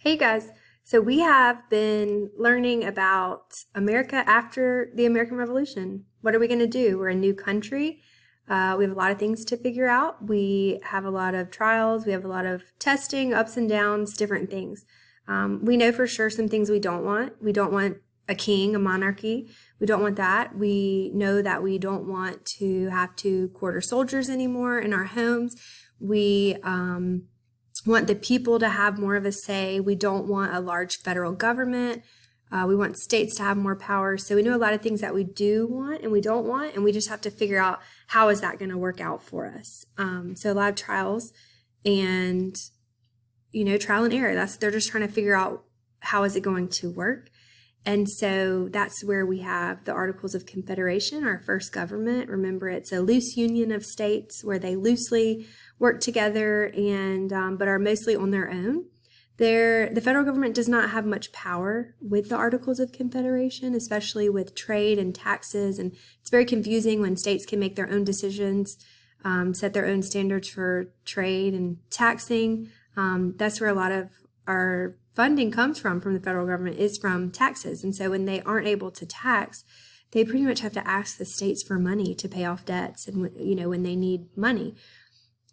Hey guys, so we have been learning about America after the American Revolution. What are we going to do? We're a new country. We have a lot of things to figure out. We have a lot of trials. We have a lot of testing, ups and downs, different things. We know for sure some things we don't want. We don't want a king, a monarchy. We don't want that. We know that we don't want to have to quarter soldiers anymore in our homes. We want the people to have more of a say. We don't want a large federal government. We want states to have more power. So we know a lot of things that we do want and we don't want, and we just have to figure out how is that going to work out for us. So a lot of trials and, trial and error. They're just trying to figure out how is it going to work. And so that's where we have the Articles of Confederation, our first government. Remember, it's a loose union of states where they loosely work together and but are mostly on their own. The federal government does not have much power with the Articles of Confederation, especially with trade and taxes. And it's very confusing when states can make their own decisions, set their own standards for trade and taxing. That's where a lot of our funding comes from the federal government, is from taxes. And so when they aren't able to tax, they pretty much have to ask the states for money to pay off debts and, when they need money.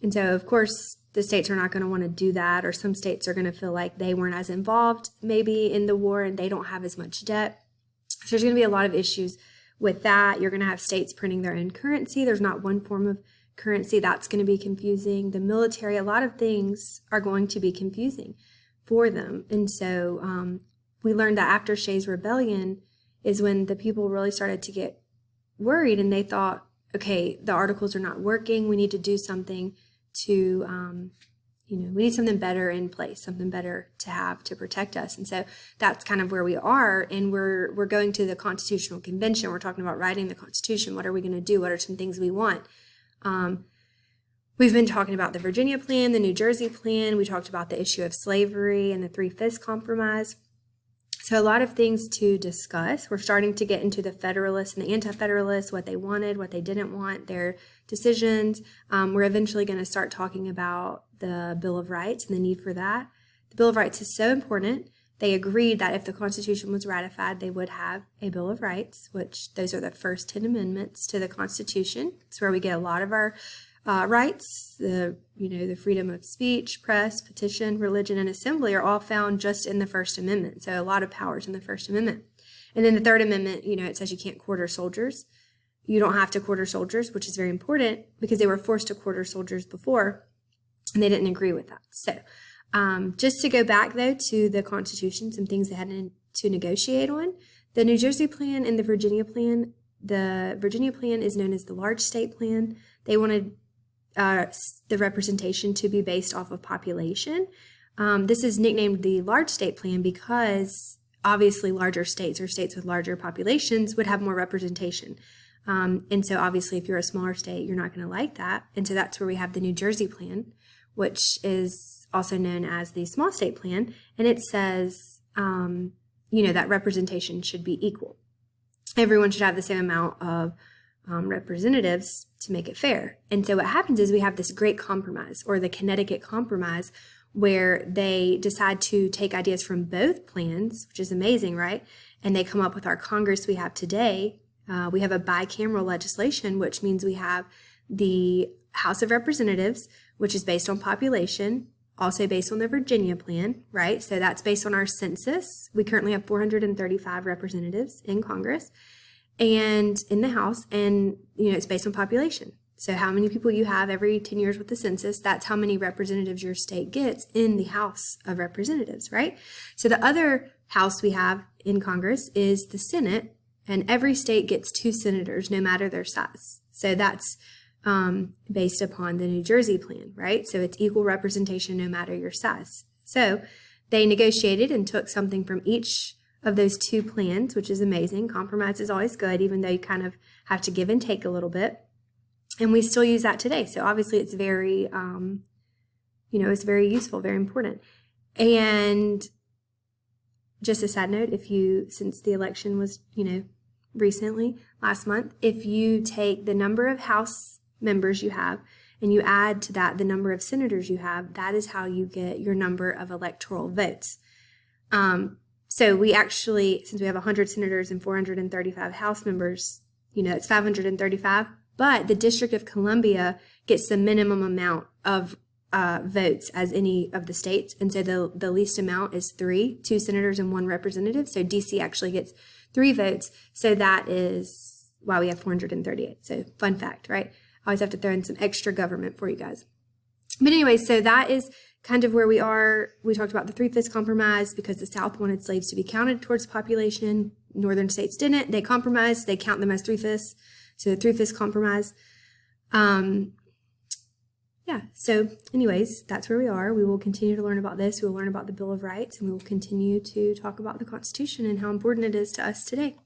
And so, of course, the states are not going to want to do that, or some states are going to feel like they weren't as involved maybe in the war and they don't have as much debt. So there's going to be a lot of issues with that. You're going to have states printing their own currency. There's not one form of currency. That's going to be confusing. The military, a lot of things are going to be confusing for them. And so we learned that after Shays' Rebellion is when the people really started to get worried, and they thought, okay, the articles are not working. We need to do something to, we need something better in place, something better to have to protect us. And so that's kind of where we are. And we're going to the Constitutional Convention. We're talking about writing the Constitution. What are we going to do? What are some things we want? We've been talking about the Virginia Plan, the New Jersey Plan. We talked about the issue of slavery and the Three-Fifths Compromise. So a lot of things to discuss. We're starting to get into the Federalists and the Anti-Federalists, what they wanted, what they didn't want, their decisions. We're eventually going to start talking about the Bill of Rights and the need for that. The Bill of Rights is so important. They agreed that if the Constitution was ratified, they would have a Bill of Rights, which those are the first 10 amendments to the Constitution. It's where we get a lot of our rights, the freedom of speech, press, petition, religion, and assembly are all found just in the First Amendment. So a lot of powers in the First Amendment. And then the Third Amendment, it says you can't quarter soldiers. You don't have to quarter soldiers, which is very important because they were forced to quarter soldiers before, and they didn't agree with that. So just to go back, though, to the Constitution, some things they had to negotiate on. The New Jersey Plan and the Virginia Plan. The Virginia Plan is known as the Large State Plan. They wanted the representation to be based off of population. This is nicknamed the Large State Plan because obviously larger states or states with larger populations would have more representation. And so obviously if you're a smaller state, you're not going to like that. And so that's where we have the New Jersey Plan, which is also known as the Small State Plan. And it says, that representation should be equal. Everyone should have the same amount of representatives to make it fair. And so what happens is we have this great compromise, or the Connecticut Compromise, where they decide to take ideas from both plans, which is amazing, right? And they come up with our Congress we have today. We have a bicameral legislation, which means we have the House of Representatives, which is based on population, also based on the Virginia Plan, right? So that's based on our census. We currently have 435 representatives in Congress and in the House, and it's based on population. So how many people you have every 10 years with the census, that's how many representatives your state gets in the House of Representatives, right? So the other house we have in Congress is the Senate, and every state gets 2 senators no matter their size. So that's based upon the New Jersey Plan, right? So it's equal representation no matter your size. So they negotiated and took something from each of those 2 plans, which is amazing. Compromise is always good, even though you kind of have to give and take a little bit. And we still use that today. So obviously it's very, it's very useful, very important. And just a side note, since the election was, recently, last month, if you take the number of House members you have and you add to that the number of senators you have, that is how you get your number of electoral votes. So we actually, since we have 100 senators and 435 House members, it's 535. But the District of Columbia gets the minimum amount of votes as any of the states. And so the least amount is 3, 2 senators and 1 representative. So DC actually gets 3 votes. So that is why we have 438. So fun fact, right? I always have to throw in some extra government for you guys. But anyway, so that is kind of where we are. We talked about the 3/5 compromise because the South wanted slaves to be counted towards population. Northern states didn't. They compromised. They count them as 3/5. So the 3/5 compromise. Yeah, so anyways, that's where we are. We will continue to learn about this. We will learn about the Bill of Rights, and we will continue to talk about the Constitution and how important it is to us today.